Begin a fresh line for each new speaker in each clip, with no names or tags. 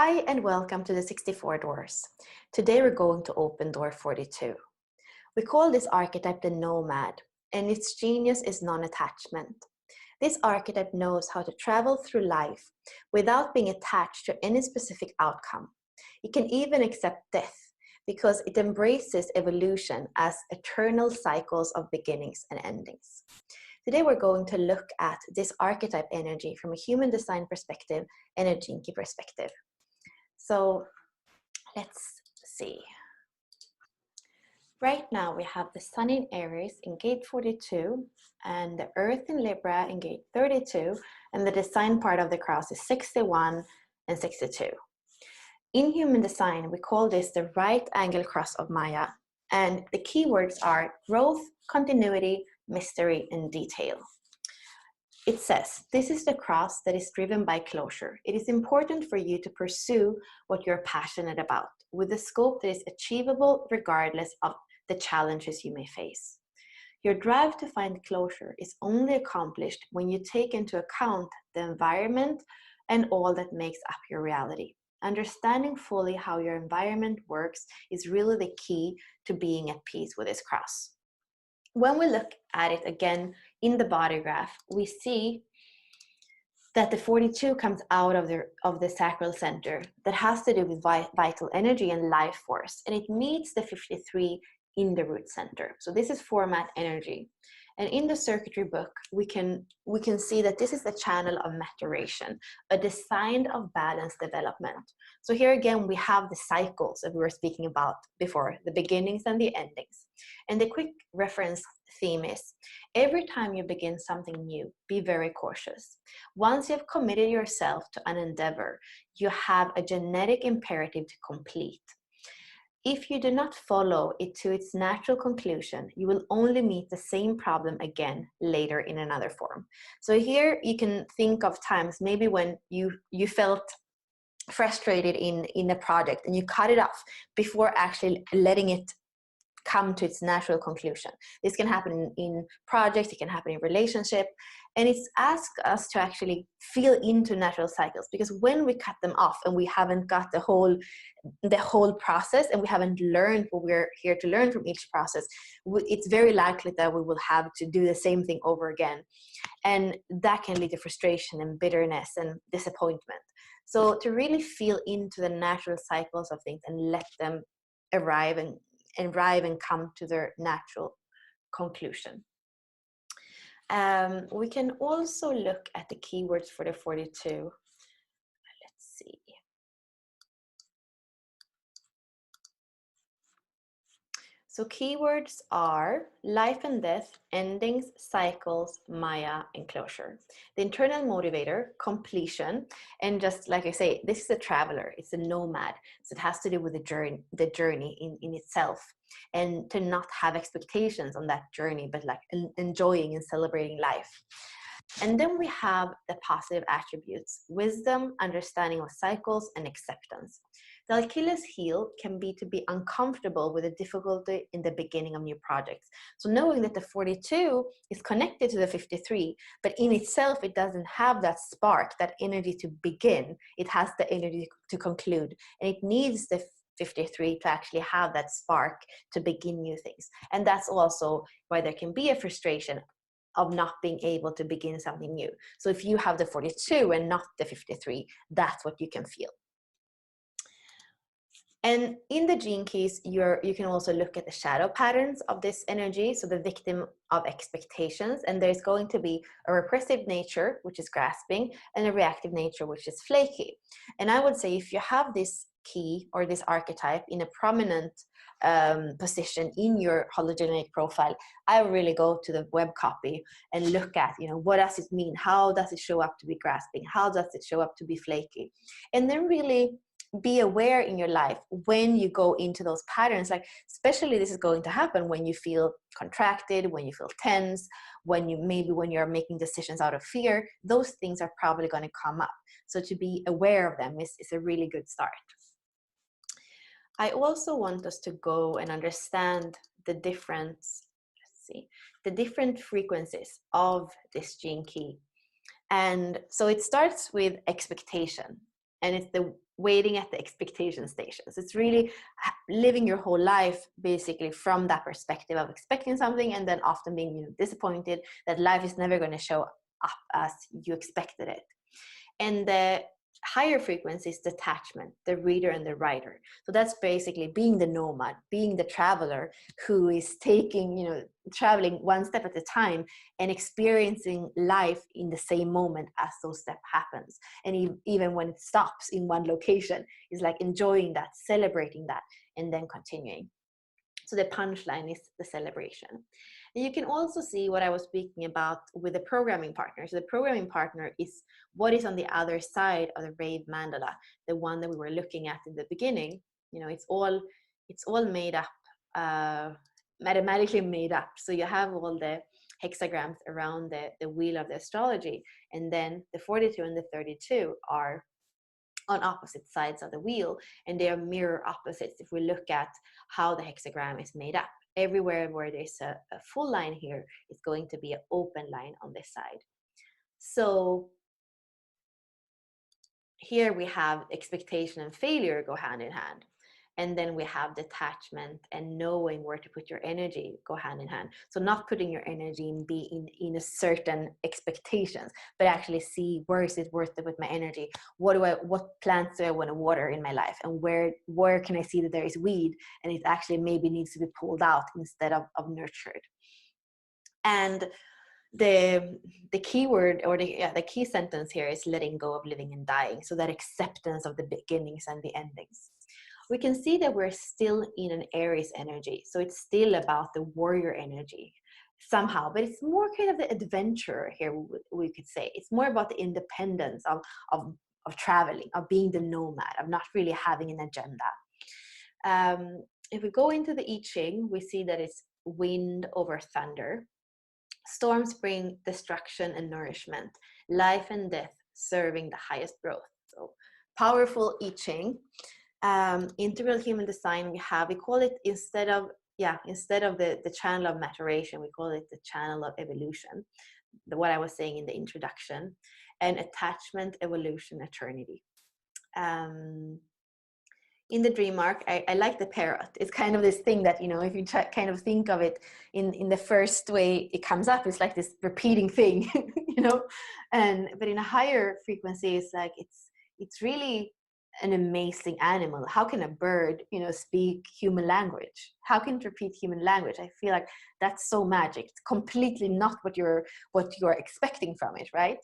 Hi and welcome to the 64 doors. Today we're going to open door 42. We call this archetype the Nomad, and its genius is non-attachment. This archetype knows how to travel through life without being attached to any specific outcome. It can even accept death because it embraces evolution as eternal cycles of beginnings and endings. Today we're going to look at this archetype energy from a human design perspective and a Gene Key perspective. So let's see. Right now we have the Sun in Aries in gate 42 and the Earth in Libra in gate 32, and the design part of the cross is 61 and 62. In human design, we call this the right angle cross of Maya, and the keywords are growth, continuity, mystery, and detail. It says, this is the cross that is driven by closure. It is important for you to pursue what you're passionate about with a scope that is achievable regardless of the challenges you may face. Your drive to find closure is only accomplished when you take into account the environment and all that makes up your reality. Understanding fully how your environment works is really the key to being at peace with this cross. When we look at it again in the body graph, we see that the 42 comes out of the sacral center that has to do with vital energy and life force, and it meets the 53 in the root center. So this is format energy. And in the circuitry book, we can see that this is the channel of maturation, a design of balanced development. So here again, we have the cycles that we were speaking about before, the beginnings and the endings. And the quick reference theme is, every time you begin something new, be very cautious. Once you've committed yourself to an endeavor, you have a genetic imperative to complete. If you do not follow it to its natural conclusion, you will only meet the same problem again later in another form. So here you can think of times maybe when you felt frustrated in a project and you cut it off before actually letting it come to its natural conclusion. This can happen in projects, it can happen in relationship, and it's asked us to actually feel into natural cycles, because when we cut them off and we haven't got the whole process and we haven't learned what we're here to learn from each process, it's very likely that we will have to do the same thing over again, and that can lead to frustration and bitterness and disappointment. So to really feel into the natural cycles of things and let them arrive and come to their natural conclusion. We can also look at the keywords for the 42. Let's see. So keywords are life and death, endings, cycles, Maya, and closure. The internal motivator, completion, and just like I say, this is a traveler, it's a nomad. So it has to do with the journey in itself, and to not have expectations on that journey, but like enjoying and celebrating life. And then we have the positive attributes, wisdom, understanding of cycles, and acceptance. The Achilles heel can be to be uncomfortable with the difficulty in the beginning of new projects. So knowing that the 42 is connected to the 53, but in itself, it doesn't have that spark, that energy to begin. It has the energy to conclude, and it needs the 53 to actually have that spark to begin new things. And that's also why there can be a frustration of not being able to begin something new. So if you have the 42 and not the 53, that's what you can feel. And in the gene keys, you can also look at the shadow patterns of this energy, so the victim of expectations, and there's going to be a repressive nature, which is grasping, and a reactive nature, which is flaky. And I would say if you have this key or this archetype in a prominent position in your hologenetic profile, I would really go to the web copy and look at, what does it mean? How does it show up to be grasping? How does it show up to be flaky? And then really be aware in your life when you go into those patterns. Like, especially this is going to happen when you feel contracted, when you feel tense, when you're making decisions out of fear. Those things are probably going to come up. So to be aware of them is a really good start. I also want us to go and understand the different frequencies of this gene key. And so it starts with expectation, and it's waiting at the expectation stations. It's really living your whole life basically from that perspective of expecting something and then often being, you know, disappointed that life is never going to show up as you expected it. And the higher frequency is detachment, the reader and the writer. So that's basically being the nomad, being the traveler who is taking, you know, traveling one step at a time and experiencing life in the same moment as those steps happens. And even when it stops in one location, is like enjoying that, celebrating that, and then continuing. So the punchline is the celebration. And you can also see what I was speaking about with the programming partner. So the programming partner is what is on the other side of the rave mandala, the one that we were looking at in the beginning. You know, it's all made up, mathematically made up. So you have all the hexagrams around the wheel of the astrology, and then the 42 and the 32 are on opposite sides of the wheel, and they are mirror opposites if we look at how the hexagram is made up. Everywhere where there's a full line here, it's going to be an open line on this side. So here we have expectation and failure go hand in hand. And then we have detachment and knowing where to put your energy go hand in hand. So not putting your energy in a certain expectations, but actually see where is it worth to put my energy? What plants do I want to water in my life? And where can I see that there is weed and it actually maybe needs to be pulled out instead of nurtured? And the key word or the key sentence here is letting go of living and dying. So that acceptance of the beginnings and the endings. We can see that we're still in an Aries energy. So it's still about the warrior energy somehow, but it's more kind of the adventure here, we could say. It's more about the independence of traveling, of being the nomad, of not really having an agenda. If we go into the I Ching, we see that it's wind over thunder. Storms bring destruction and nourishment, life and death serving the highest growth. So powerful I Ching. Integral human design, we call it, instead of the channel of maturation, we call it the channel of evolution, what I was saying in the introduction, and attachment, evolution, eternity. In the dream arc, I like the parrot. It's kind of this thing that, you know, if you kind of think of it in the first way it comes up, it's like this repeating thing, you know, but in a higher frequency, it's like it's really an amazing animal. How can a bird, you know, speak human language? How can it repeat human language? I feel like that's so magic. It's completely not what you're expecting from it, right?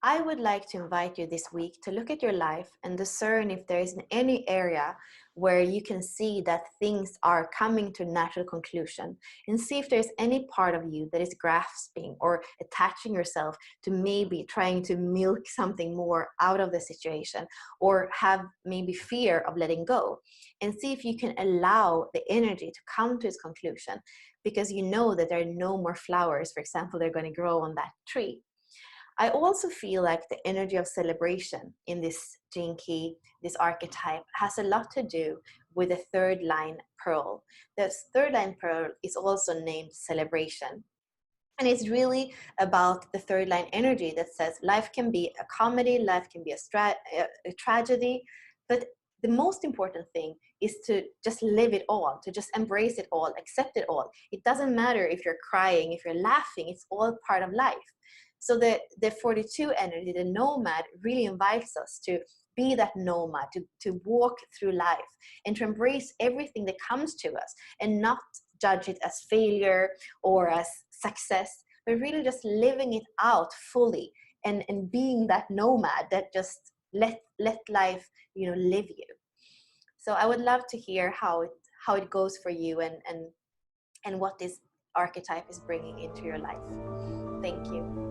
I would like to invite you this week to look at your life and discern if there is any area where you can see that things are coming to a natural conclusion, and see if there's any part of you that is grasping or attaching yourself to maybe trying to milk something more out of the situation, or have maybe fear of letting go, and see if you can allow the energy to come to its conclusion, because you know that there are no more flowers, for example, they're going to grow on that tree. I also feel like the energy of celebration in this gene key, this archetype, has a lot to do with the third line pearl. The third line pearl is also named celebration. And it's really about the third line energy that says life can be a comedy, life can be a tragedy, but the most important thing is to just live it all, to just embrace it all, accept it all. It doesn't matter if you're crying, if you're laughing, it's all part of life. So the 42 energy, the nomad, really invites us to be that nomad, to walk through life and to embrace everything that comes to us and not judge it as failure or as success, but really just living it out fully and being that nomad that just let life, you know, live you. So I would love to hear how it goes for you and what this archetype is bringing into your life. Thank you.